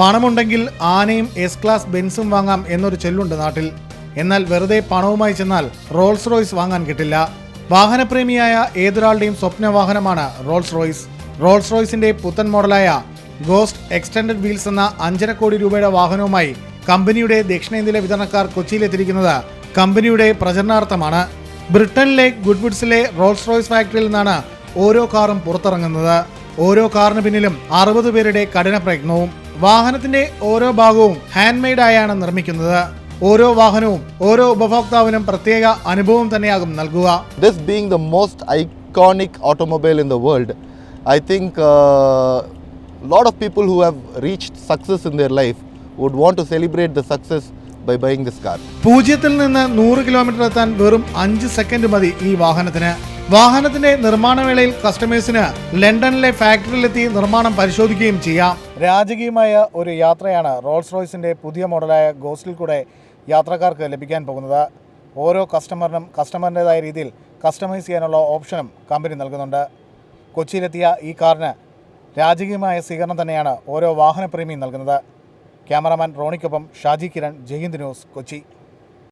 പണമുണ്ടെങ്കിൽ ആനയും S class ബെൻസും വാങ്ങാം എന്നൊരു ചൊല്ലുണ്ട് നാട്ടിൽ. എന്നാൽ വെറുതെ പണവുമായി ചെന്നാൽ റോൾസ് റോയ്സ് വാങ്ങാൻ കിട്ടില്ല. വാഹനപ്രേമിയായ ഏതൊരാളുടെയും സ്വപ്ന വാഹനമാണ് റോൾസ് റോയ്സ്. റോൾസ് റോയ്സിന്റെ പുത്തൻ മോഡലായ ഗോസ്റ്റ് എക്സ്റ്റൻഡഡ് വീൽസ് എന്ന 5.5 കോടി രൂപയുടെ വാഹനവുമായി കമ്പനിയുടെ ദക്ഷിണേന്ത്യയിലെ വിതരണക്കാർ കൊച്ചിയിലെത്തിയിരിക്കുന്നത് കമ്പനിയുടെ പ്രചരണാർത്ഥമാണ്. ബ്രിട്ടനിലെ ഗുഡ്വുഡ്സിലെ റോൾസ് റോയ്സ് ഫാക്ടറിയിൽ നിന്നാണ് ഓരോ കാറും പുറത്തിറങ്ങുന്നത്. ഓരോ കാറിന് പിന്നിലും 60 പേരുടെ കഠിന പ്രയത്നവും. വാഹനത്തിന്റെ ഓരോ ഭാഗവും ഹാൻഡ് മെയ്ഡ് ആയാണ് നിർമ്മിക്കുന്നത്. ഓരോ വാഹനവും ഓരോ ഉപഭോക്താവിനും പ്രത്യേക അനുഭവം തന്നെയാകും നൽകുക. This being the most iconic automobile in the world, I think lot of people who have reached success in their life would want to celebrate the success by buying this car. 0 നിന്ന് 100 kilometre എത്താൻ വെറും 5 second മതി ഈ വാഹനത്തിന്. വാഹനത്തിന്റെ നിർമ്മാണവേളയിൽ കസ്റ്റമേഴ്സിന് ലണ്ടനിലെ ഫാക്ടറിയിലെത്തി നിർമ്മാണം പരിശോധിക്കുകയും ചെയ്യാം. രാജകീയമായ ഒരു യാത്രയാണ് റോൾസ് റോയ്സിന്റെ പുതിയ മോഡലായ ഗോസ്റ്റിൽ കൂടെ യാത്രക്കാർക്ക് ലഭിക്കാൻ പോകുന്നത്. ഓരോ കസ്റ്റമറിനും കസ്റ്റമറിൻ്റെതായ രീതിയിൽ കസ്റ്റമൈസ് ചെയ്യാനുള്ള ഓപ്ഷനും കമ്പനി നൽകുന്നുണ്ട്. കൊച്ചിയിലെത്തിയ ഈ കാറിന് രാജകീയമായ സ്വീകരണം തന്നെയാണ് ഓരോ വാഹനപ്രേമിയും നൽകുന്നത്. ക്യാമറാമാൻ റോണിക്കൊപ്പം ഷാജി കിരൺ, ജയ്ഹിന്ദ് ന്യൂസ്, കൊച്ചി.